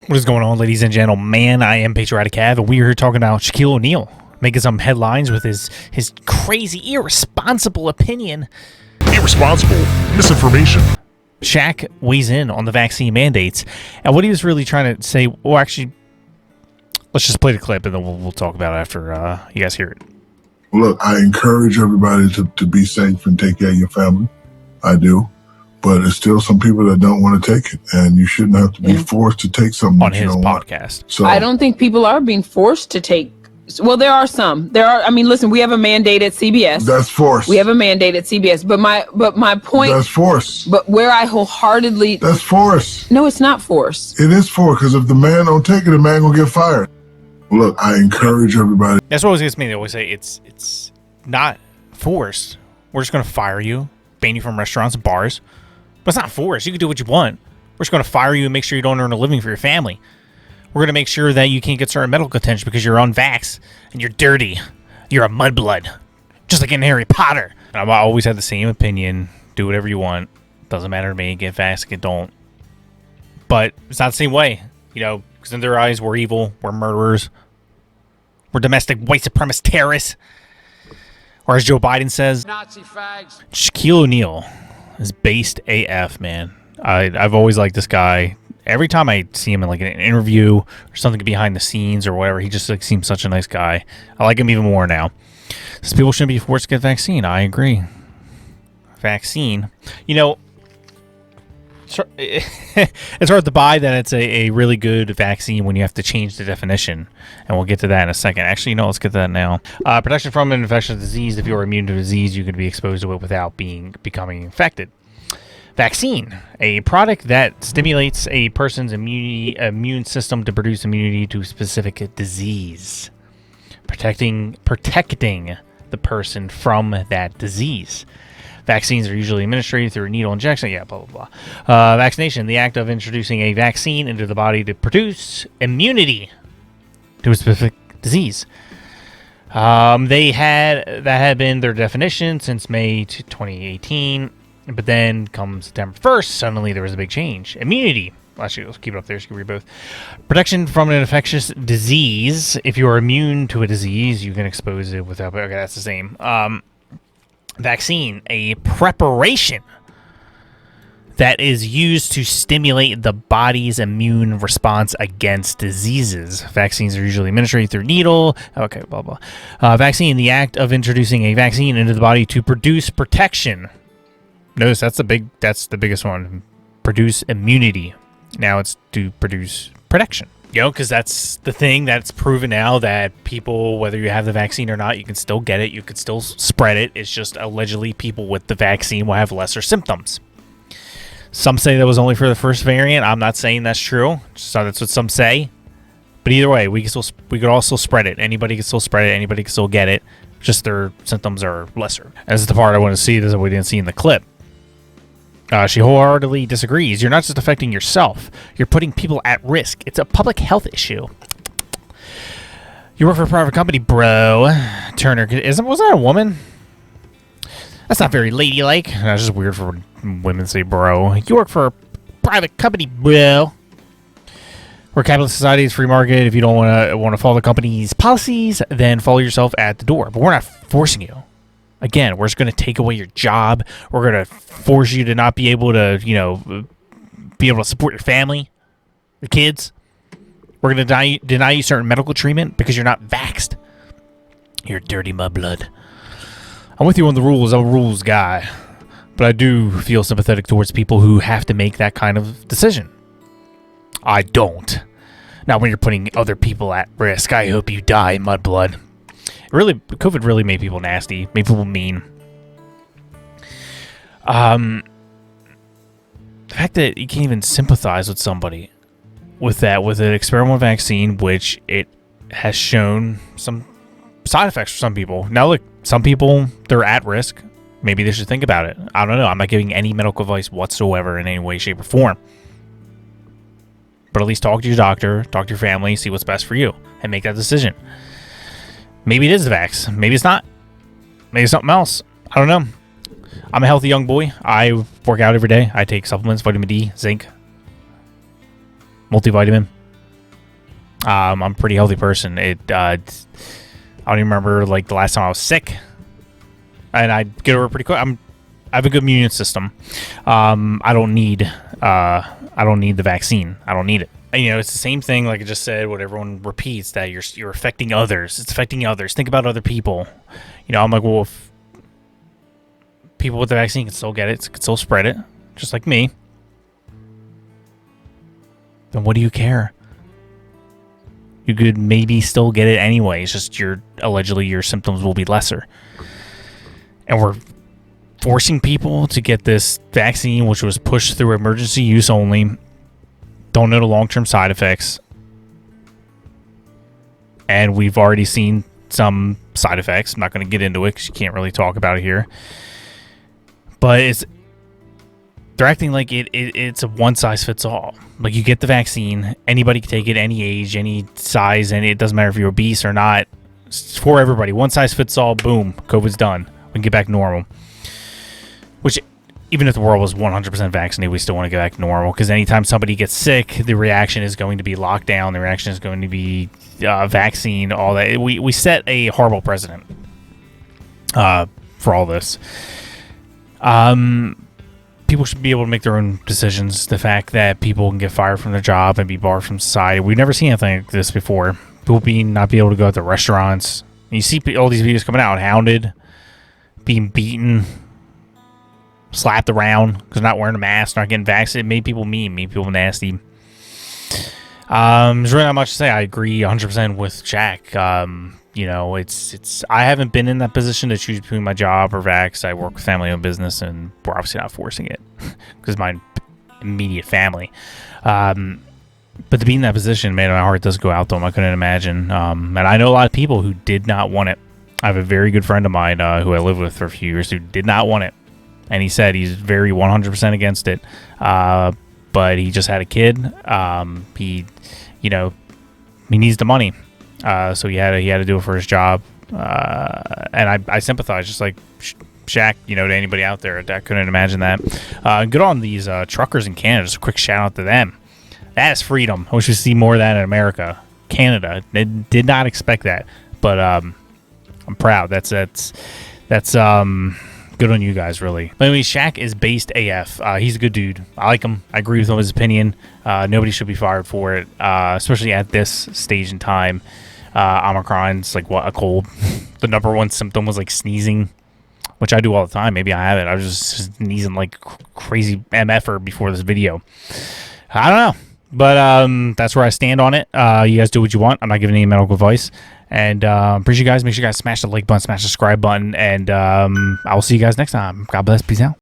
What is going on, ladies and gentlemen? I am Patriotic, and we are here talking about Shaquille O'Neal making some headlines with his crazy, irresponsible opinion. Irresponsible misinformation. Shaq weighs in on the vaccine mandates, and what he was really trying to say. Well, actually, let's just play the clip, and then we'll talk about it after you guys hear it. Look, I encourage everybody to be safe and take care of your family. I do. But there's still some people that don't want to take it, and you shouldn't have to be forced to take something On that you his don't podcast. Want. So I don't think people are being forced to take. Well, there are some. There are. I mean, listen, we have a mandate at CBS. That's force. We have a mandate at CBS. But my point. That's force. But where I wholeheartedly. That's force. No, it's not force. It is force, because if the man don't take it, the man gonna get fired. Look, I encourage everybody. That's what always gets me. They always say it's not forced. We're just going to fire you, ban you from restaurants and bars. But it's not forced. You can do what you want. We're just going to fire you and make sure you don't earn a living for your family. We're going to make sure that you can't get certain medical attention because you're unvaxxed and you're dirty. You're a mudblood. Just like in Harry Potter. And I've always had the same opinion. Do whatever you want. Doesn't matter to me. Get vaxxed, get don't. But it's not the same way. You know, because in their eyes, we're evil. We're murderers. We're domestic white supremacist terrorists. Or as Joe Biden says, Nazi fags. Shaquille O'Neal is based AF, man. I've always liked this guy. Every time I see him in like an interview or something behind the scenes or whatever, he just like seems such a nice guy. I like him even more now. Says people shouldn't be forced to get vaccine. I agree. Vaccine. You know, it's hard to buy that it's a really good vaccine when you have to change the definition. And we'll get to that in a second. Actually, no, let's get to that now. Protection from an infectious disease. If you're immune to a disease, you can be exposed to it without becoming infected. Vaccine, a product that stimulates a person's immune system to produce immunity to a specific disease. Protecting the person from that disease. Vaccines are usually administered through a needle injection. Yeah, blah, blah, blah. Vaccination, the act of introducing a vaccine into the body to produce immunity to a specific disease. That had been their definition since May 2018. But then come September 1st, suddenly there was a big change. Immunity. Actually, let's keep it up there so you can read both. Protection from an infectious disease. If you are immune to a disease, you can expose it without... Okay, that's the same. Vaccine, a preparation that is used to stimulate the body's immune response against diseases. Vaccines are usually administered through needle. Okay, blah, blah. Vaccine, the act of introducing a vaccine into the body to produce protection. Notice that's the biggest one. Produce immunity. Now it's to produce protection. You know, because that's the thing that's proven now that people, whether you have the vaccine or not, you can still get it. You can still spread it. It's just allegedly people with the vaccine will have lesser symptoms. Some say that was only for the first variant. I'm not saying that's true. So that's what some say. But either way, we could also spread it. Anybody can still spread it. Anybody can still get it. Just their symptoms are lesser. This is the part I want to see that we didn't see in the clip. She wholeheartedly disagrees. You're not just affecting yourself. You're putting people at risk. It's a public health issue. You work for a private company, bro. Turner, was that a woman? That's not very ladylike. That's just weird for women to say bro. You work for a private company, bro. We're a capitalist society, it's free market. If you don't want to follow the company's policies, then follow yourself at the door. But we're not forcing you. Again, we're just going to take away your job. We're going to force you to not be able to, be able to support your family, your kids. We're going to deny you certain medical treatment because you're not vaxxed. You're dirty mudblood. I'm with you on the rules. I'm a rules guy. But I do feel sympathetic towards people who have to make that kind of decision. I don't. Not when you're putting other people at risk. I hope you die, mudblood. Really, COVID really made people nasty, made people mean. The fact that you can't even sympathize with somebody with an experimental vaccine, which it has shown some side effects for some people. Now, look, some people, they're at risk. Maybe they should think about it. I don't know. I'm not giving any medical advice whatsoever in any way, shape, or form. But at least talk to your doctor, talk to your family, see what's best for you, and make that decision. Maybe it is the vax. Maybe it's not. Maybe it's something else. I don't know. I'm a healthy young boy. I work out every day. I take supplements, vitamin D, zinc, multivitamin, I'm a pretty healthy person. I don't even remember like the last time I was sick, and I get over it pretty quick. I have a good immune system. I don't need the vaccine. I don't need it. And, you know, it's the same thing like I just said. What everyone repeats, that you're affecting others. It's affecting others. Think about other people. You know, I'm like, well, if people with the vaccine can still get it, can still spread it, just like me, then what do you care? You could maybe still get it anyway. It's just allegedly your symptoms will be lesser. And we're forcing people to get this vaccine, which was pushed through emergency use only. Don't know the long-term side effects. And we've already seen some side effects. I'm not going to get into it because you can't really talk about it here. But they're acting like it's a one-size-fits-all. Like, you get the vaccine, anybody can take it, any age, any size, and it doesn't matter if you're obese or not. It's for everybody. One size fits all, boom, COVID's done. We can get back to normal. Which, even if the world was 100% vaccinated, we still want to get back to normal, because anytime somebody gets sick, the reaction is going to be lockdown, the reaction is going to be vaccine, all that. We set a horrible precedent for all this. People should be able to make their own decisions. The fact that people can get fired from their job and be barred from society, we've never seen anything like this before. People not be able to go out to restaurants. And you see all these videos coming out, hounded, being beaten, slapped around because not wearing a mask, not getting vaccinated. It made people mean, made people nasty. There's really not much to say. I agree 100% with Shaq. You know, it's. I haven't been in that position to choose between my job or vax. I work with family-owned business, and we're obviously not forcing it because my immediate family. But to be in that position, man, my heart does go out to them. I couldn't imagine. And I know a lot of people who did not want it. I have a very good friend of mine who I lived with for a few years who did not want it, and he said he's very 100% against it. But he just had a kid. He needs the money. So he had to do it for his job, and I sympathize, just like Shaq, to anybody out there that couldn't imagine that. Good on these truckers in Canada. Just a quick shout out to them. That is freedom. I wish we see more of that in America. Canada, they did not expect that, but I'm proud. That's good on you guys, really. But anyway, Shaq is based AF. He's a good dude. I like him. I agree with him, his opinion. Nobody should be fired for it, especially at this stage in time. Omicron's like a cold. The number one symptom was like sneezing, which I do all the time. Maybe I have it. I was just sneezing like crazy MFer before this video. I don't know, but that's where I stand on it. You guys do what you want. I'm not giving any medical advice. And appreciate you guys. Make sure you guys smash the like button, smash the subscribe button, and I will see you guys next time. God bless. Peace out.